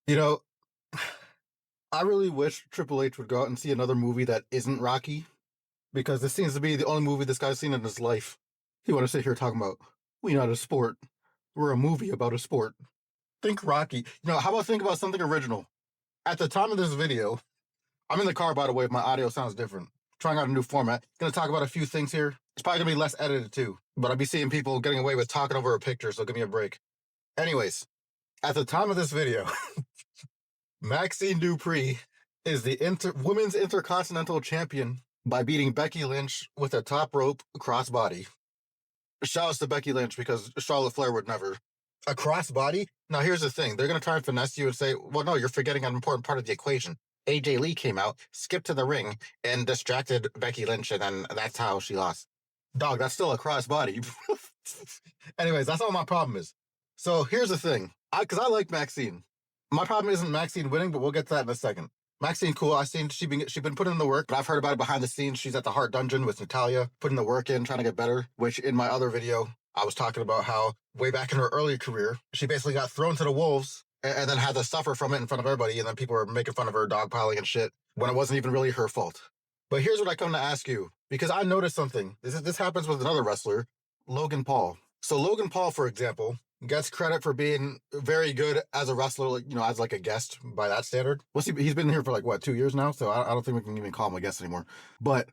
You know, I really wish Triple H would go out and see another movie that isn't Rocky, because this seems to be the only movie this guy's seen in his life. He want to sit here talking about, we not a sport. We're a movie about a sport. Think Rocky. How about think about something original? At the time of this video, I'm in the car, by the way, if my audio sounds different. Trying out a new format. Gonna talk about a few things here. It's probably gonna be less edited too, but I'll be seeing people getting away with talking over a picture, so give me a break. Anyways, at the time of this video, Maxine Dupree is the women's intercontinental champion by beating Becky Lynch with a top rope crossbody. Shouts to Becky Lynch, because Charlotte Flair would never. A crossbody? Now, here's the thing. They're going to try and finesse you and say, well, no, you're forgetting an important part of the equation. AJ Lee came out, skipped to the ring, and distracted Becky Lynch, and then that's how she lost. Dog, that's still a crossbody. Anyways, that's all my problem is. So here's the thing. Because I like Maxine. My problem isn't Maxine winning, but we'll get to that in a second. Maxine, cool. I've seen she's been putting in the work, but I've heard about it behind the scenes. She's at the Heart Dungeon with Natalia, putting the work in, trying to get better, which in my other video, I was talking about how way back in her early career, she basically got thrown to the wolves and then had to suffer from it in front of everybody. And then people were making fun of her dogpiling and shit when it wasn't even really her fault. But here's what I come to ask you, because I noticed something. This happens with another wrestler, Logan Paul. So Logan Paul, for example, gets credit for being very good as a wrestler, as like a guest by that standard. He's been here for like, 2 years now? So I don't think we can even call him a guest anymore. But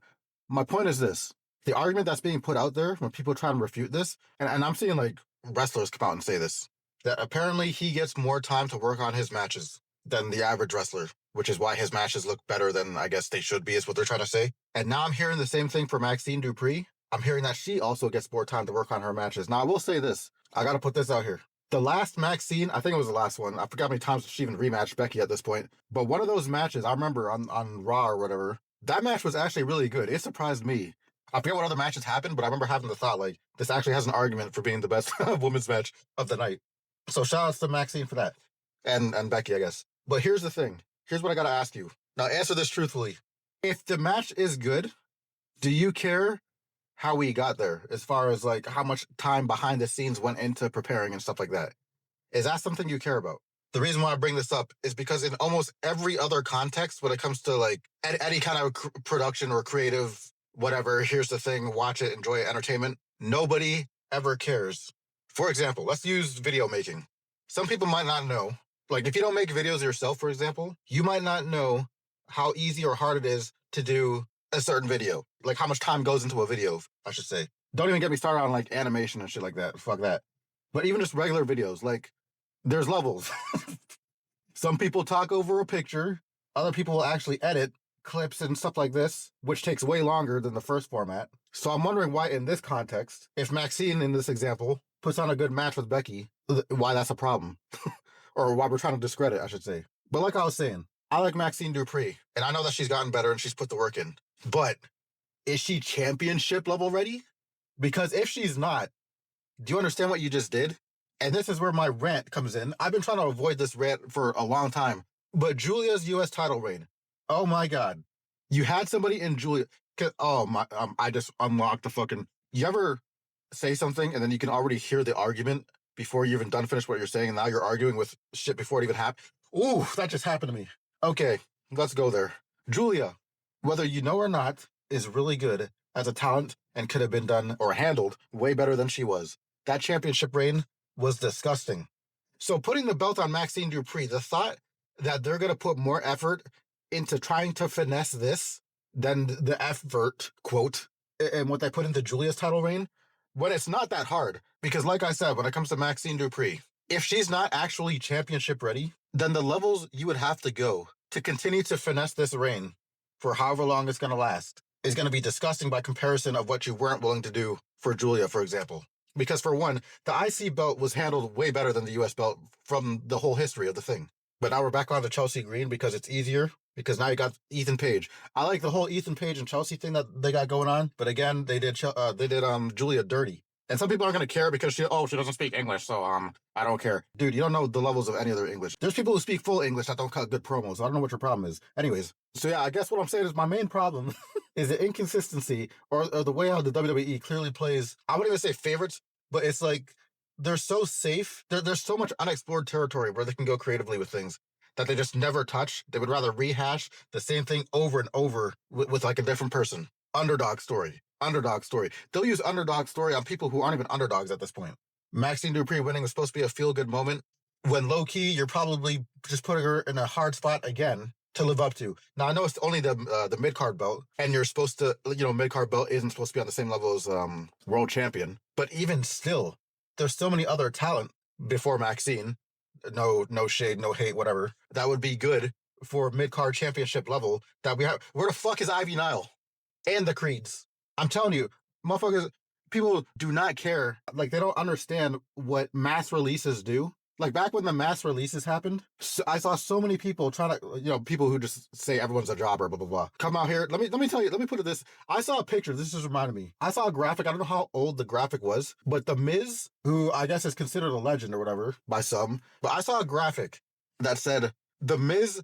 my point is this. The argument that's being put out there when people try to refute this, and I'm seeing like wrestlers come out and say this, that apparently he gets more time to work on his matches than the average wrestler, which is why his matches look better than I guess they should be, is what they're trying to say. And now I'm hearing the same thing for Maxine Dupree. I'm hearing that she also gets more time to work on her matches. Now, I will say this. I got to put this out here. The last Maxine, I think it was the last one. I forgot how many times she even rematched Becky at this point. But one of those matches, I remember on Raw or whatever, that match was actually really good. It surprised me. I forget what other matches happened, but I remember having the thought, like, this actually has an argument for being the best women's match of the night. So shout outs to Maxine for that. And Becky, I guess. But here's the thing. Here's what I got to ask you. Now, answer this truthfully. If the match is good, do you care how we got there, as far as like how much time behind the scenes went into preparing and stuff like that? Is that something you care about? The reason why I bring this up is because in almost every other context, when it comes to like any kind of production or creative, whatever, here's the thing, watch it, enjoy it, entertainment, nobody ever cares. For example, let's use video making. Some people might not know, like if you don't make videos yourself, for example, you might not know how easy or hard it is to do a certain video, like how much time goes into a video, I should say. Don't even get me started on like animation and shit like that. Fuck that. But even just regular videos, like there's levels. Some people talk over a picture. Other people will actually edit clips and stuff like this, which takes way longer than the first format. So I'm wondering why in this context, if Maxine in this example puts on a good match with Becky, why that's a problem. Or why we're trying to discredit, I should say. But like I was saying, I like Maxine Dupree, and I know that she's gotten better and she's put the work in. But is she championship level ready? Because if she's not, do you understand what you just did? And this is where my rant comes in. I've been trying to avoid this rant for a long time. But Julia's U.S. title reign. Oh my God. You had somebody in Julia. Oh my, I just unlocked the fucking. You ever say something and then you can already hear the argument before you even done finish what you're saying, and now you're arguing with shit before it even happened? Ooh, that just happened to me. Okay, let's go there. Julia, whether you know or not, is really good as a talent and could have been done or handled way better than she was. That championship reign was disgusting. So putting the belt on Maxine Dupree, the thought that they're going to put more effort into trying to finesse this than the effort, quote, and what they put into Julia's title reign, when it's not that hard. Because like I said, when it comes to Maxine Dupree, if she's not actually championship ready, then the levels you would have to go to continue to finesse this reign for however long it's going to last is going to be disgusting by comparison of what you weren't willing to do for Julia, for example. Because for one, the IC belt was handled way better than the US belt from the whole history of the thing. But now we're back on to Chelsea Green because it's easier, because now you got Ethan Page. I like the whole Ethan Page and Chelsea thing that they got going on, but again, they did Julia dirty. And some people aren't going to care because she doesn't speak English, so I don't care. Dude, you don't know the levels of any other English. There's people who speak full English that don't cut good promos. So I don't know what your problem is. Anyways, so yeah, I guess what I'm saying is my main problem is the inconsistency or the way how the WWE clearly plays. I wouldn't even say favorites, but it's like they're so safe. There's so much unexplored territory where they can go creatively with things. that they just never touch. They would rather rehash the same thing over and over with like a different person. Underdog story. Underdog story. They'll use underdog story on people who aren't even underdogs at this point. Maxine Dupree winning was supposed to be a feel-good moment when low-key you're probably just putting her in a hard spot again to live up to. Now, I know it's only the mid-card belt, and you're supposed to, mid-card belt isn't supposed to be on the same level as world champion. But even still, there's so many other talent before Maxine. No shade, no hate, whatever. That would be good for mid-card championship level that we have. Where the fuck is Ivy Nile? And the Creeds? I'm telling you, motherfuckers, people do not care. Like, they don't understand what mass releases do. Like, back when the mass releases happened, I saw so many people try to, people who just say everyone's a jobber, blah, blah, blah. Come out here. Let me tell you, let me put it this. I saw a picture. This just reminded me. I saw a graphic. I don't know how old the graphic was, but The Miz, who I guess is considered a legend or whatever by some, but I saw a graphic that said, The Miz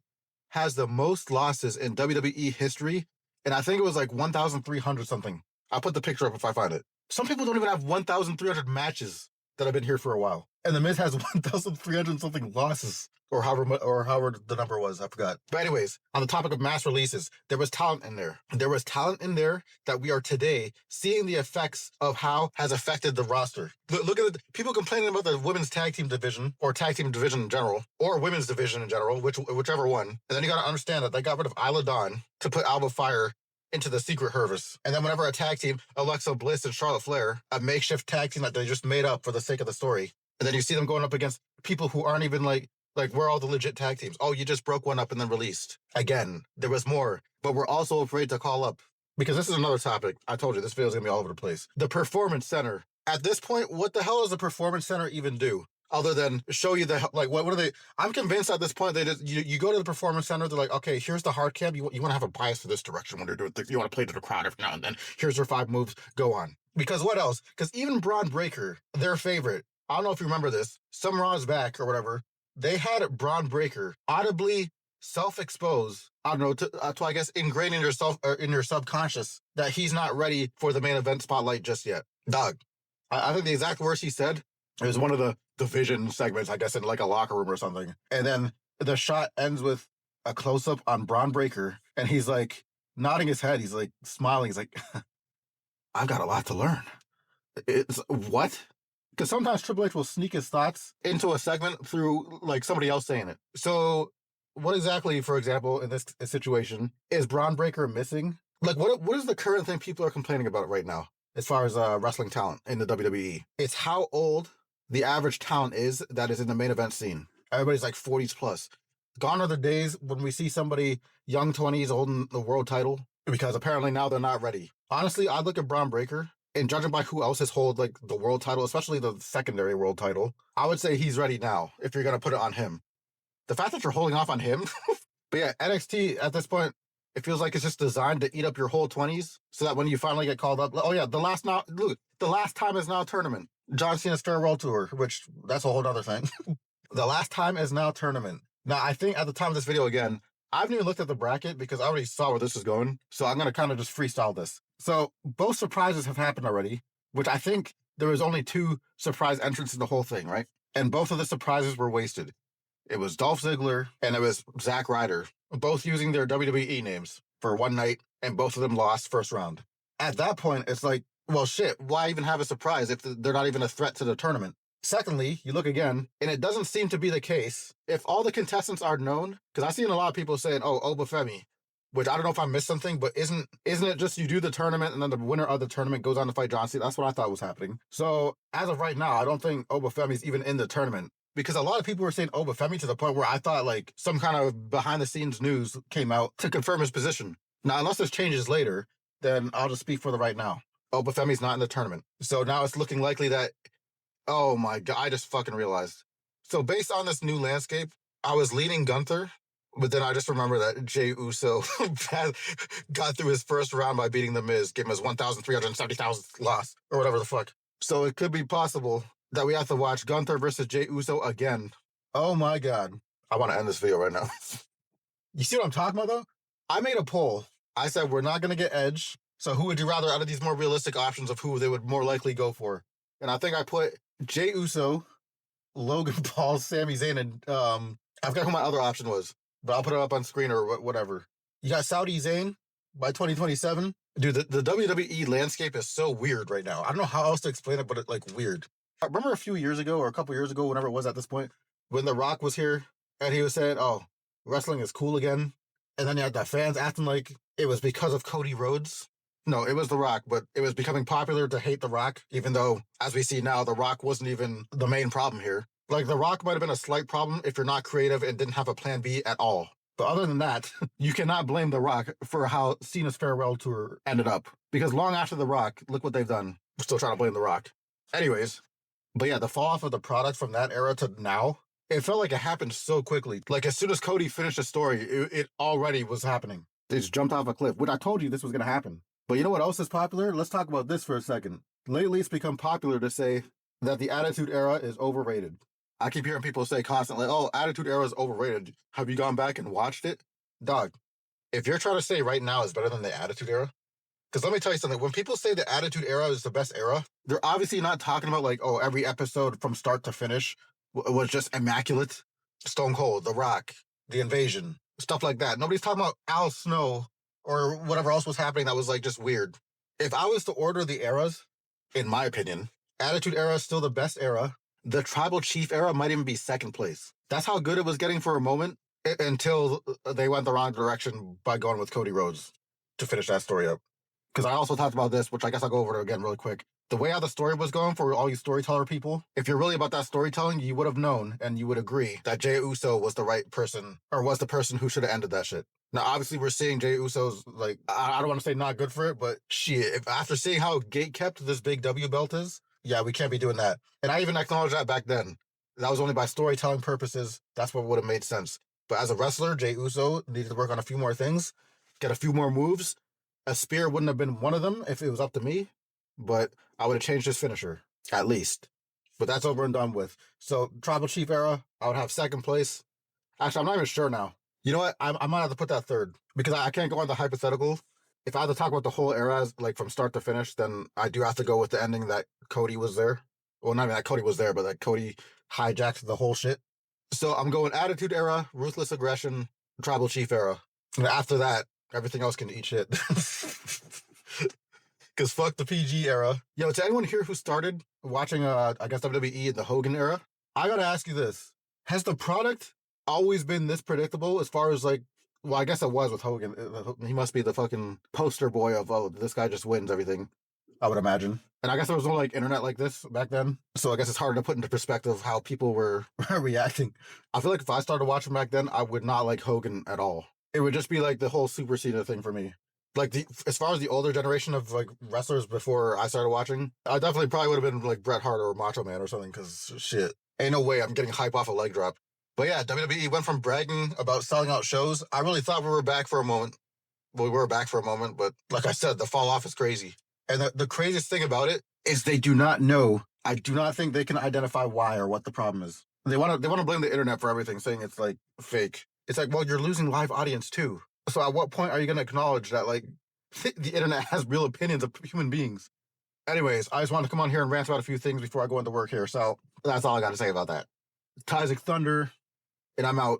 has the most losses in WWE history, and I think it was like 1,300 something. I'll put the picture up if I find it. Some people don't even have 1,300 matches that have been here for a while. And The Miz has 1,300 something losses. Or however the number was, I forgot. But anyways, on the topic of mass releases, there was talent in there. There was talent in there that we are today seeing the effects of how has affected the roster. Look at the people complaining about the women's tag team division, or tag team division in general, or women's division in general, whichever one. And then you got to understand that they got rid of Isla Dawn to put Alba Fire into the Secret Service. And then whenever a tag team, Alexa Bliss and Charlotte Flair, a makeshift tag team that they just made up for the sake of the story. And then you see them going up against people who aren't even like we're all the legit tag teams. Oh, you just broke one up and then released. Again, there was more. But we're also afraid to call up. Because this is another topic. I told you, this video is going to be all over the place. The Performance Center. At this point, what the hell does the Performance Center even do? Other than show you what are they? I'm convinced at this point, they just, you go to the Performance Center, they're like, okay, here's the hard cam. You want to have a bias for this direction when you're doing things. You want to play to the crowd every now and then. Here's your 5 moves. Go on. Because what else? Because even Braun Breaker, their favorite, I don't know if you remember this, some Raw's back or whatever, they had Braun Breaker audibly self-expose, I don't know, to I guess ingrain in yourself or in your subconscious that he's not ready for the main event spotlight just yet. Dog. I think the exact words he said, it was one of the division segments, I guess, in like a locker room or something. And then the shot ends with a close-up on Braun Breaker, and he's like nodding his head. He's like smiling. He's like, I've got a lot to learn. It's what? Because sometimes Triple H will sneak his thoughts into a segment through like somebody else saying it. So what exactly, for example, in this situation, is Braun Breaker missing? Like, what is the current thing people are complaining about right now as far as wrestling talent in the WWE? It's how old the average talent is that is in the main event scene. Everybody's like 40s plus. Gone are the days when we see somebody young 20s holding the world title, because apparently now they're not ready. Honestly, I look at Braun Breaker, and judging by who else has hold like the world title, especially the secondary world title, I would say he's ready now if you're going to put it on him. The fact that you're holding off on him, but yeah, NXT at this point, it feels like it's just designed to eat up your whole 20s so that when you finally get called up, oh yeah, the last time is now tournament. John Cena's farewell tour, which that's a whole other thing. The last time is now tournament. Now, I think at the time of this video, again, I haven't even looked at the bracket because I already saw where this is going. So I'm going to kind of just freestyle this. So both surprises have happened already, which I think there was only 2 surprise entrants in the whole thing, right? And both of the surprises were wasted. It was Dolph Ziggler and it was Zack Ryder, both using their WWE names for one night, and both of them lost first round. At that point, it's like, well, shit, why even have a surprise if they're not even a threat to the tournament? Secondly, you look again, and it doesn't seem to be the case. If all the contestants are known, because I've seen a lot of people saying, oh, Obafemi, which I don't know if I missed something, but isn't it just you do the tournament and then the winner of the tournament goes on to fight John Cena? That's what I thought was happening. So as of right now, I don't think Obafemi's even in the tournament, because a lot of people were saying Obafemi to the point where I thought like some kind of behind the scenes news came out to confirm his position. Now, unless there's changes later, then I'll just speak for the right now. Obafemi's not in the tournament. So now it's looking likely that, oh my God, I just fucking realized. So based on this new landscape, I was leaning Gunther, but then I just remember that Jey Uso got through his first round by beating The Miz, gave him his 1,370,000th loss, or whatever the fuck. So it could be possible that we have to watch Gunther versus Jey Uso again. Oh my God. I want to end this video right now. You see what I'm talking about, though? I made a poll. I said we're not going to get Edge. So who would you rather out of these more realistic options of who they would more likely go for? And I think I put Jey Uso, Logan Paul, Sami Zayn, and I forgot who my other option was, but I'll put it up on screen or whatever. You got Saudi Zayn by 2027. Dude, the WWE landscape is so weird right now. I don't know how else to explain it, but it's like weird. I remember a few years ago or a couple years ago, whenever it was at this point, when The Rock was here and he was saying, oh, wrestling is cool again. And then you had the fans acting like it was because of Cody Rhodes. No, it was The Rock, but it was becoming popular to hate The Rock, even though, as we see now, The Rock wasn't even the main problem here. Like, The Rock might have been a slight problem if you're not creative and didn't have a plan B at all. But other than that, you cannot blame The Rock for how Cena's farewell tour ended up. Because long after The Rock, look what they've done. We're still trying to blame The Rock. Anyways, but yeah, the fall off of the product from that era to now, it felt like it happened so quickly. Like, as soon as Cody finished the story, it already was happening. They just jumped off a cliff, which I told you this was going to happen. But you know what else is popular? Let's talk about this for a second. Lately, it's become popular to say that the Attitude Era is overrated. I keep hearing people say constantly, oh, Attitude Era is overrated. Have you gone back and watched it? Dog, if you're trying to say right now is better than the Attitude Era, because let me tell you something. When people say the Attitude Era is the best era, they're obviously not talking about like, oh, every episode from start to finish was just immaculate. Stone Cold, The Rock, The Invasion, stuff like that. Nobody's talking about Al Snow or whatever else was happening that was like just weird. If I was to order the eras, in my opinion, Attitude Era is still the best era. The Tribal Chief era might even be second place. That's how good it was getting for a moment until they went the wrong direction by going with Cody Rhodes to finish that story up. Because I also talked about this, which I guess I'll go over it again really quick. The way how the story was going for all you storyteller people, if you're really about that storytelling, you would have known and you would agree that Jey Uso was the right person or was the person who should have ended that shit. Now, obviously, we're seeing Jey Uso's, like, I don't want to say not good for it, but shit, if after seeing how gate-kept this big W belt is, yeah, we can't be doing that. And I even acknowledged that back then. That was only by storytelling purposes. That's what would have made sense. But as a wrestler, Jey Uso needed to work on a few more things, get a few more moves. A spear wouldn't have been one of them if it was up to me, but I would have changed his finisher, at least. But that's over and done with. So, Tribal Chief era, I would have second place. Actually, I'm not even sure now. You know what? I might have to put that third because I can't go on the hypothetical. If I had to talk about the whole era, like from start to finish, then I do have to go with the ending that Cody was there. Well, not even that Cody was there, but that Cody hijacked the whole shit. So I'm going Attitude Era, Ruthless Aggression, Tribal Chief era. And after that, everything else can eat shit. Because fuck the PG era. Yo, to anyone here who started watching, I guess, WWE in the Hogan era, I gotta ask you this. Has the product always been this predictable as far as like, well, I guess it was with Hogan. He must be the fucking poster boy of, oh, this guy just wins everything, I would imagine. And I guess there was no like internet like this back then. So I guess it's hard to put into perspective how people were reacting. I feel like if I started watching back then, I would not like Hogan at all. It would just be like the whole Super Cena thing for me. Like as far as the older generation of like wrestlers before I started watching, I definitely probably would have been like Bret Hart or Macho Man or something because shit, ain't no way I'm getting hype off a leg drop. But yeah, WWE went from bragging about selling out shows. I really thought we were back for a moment. Well, we were back for a moment, but like I said, the fall off is crazy. And the craziest thing about it is they do not know. I do not think they can identify why or what the problem is. They want to blame the internet for everything, saying it's like fake. It's like, well, you're losing live audience too. So at what point are you going to acknowledge that like the internet has real opinions of human beings? Anyways, I just wanted to come on here and rant about a few things before I go into work here. So that's all I got to say about that. Tysic Thunder, and I'm out.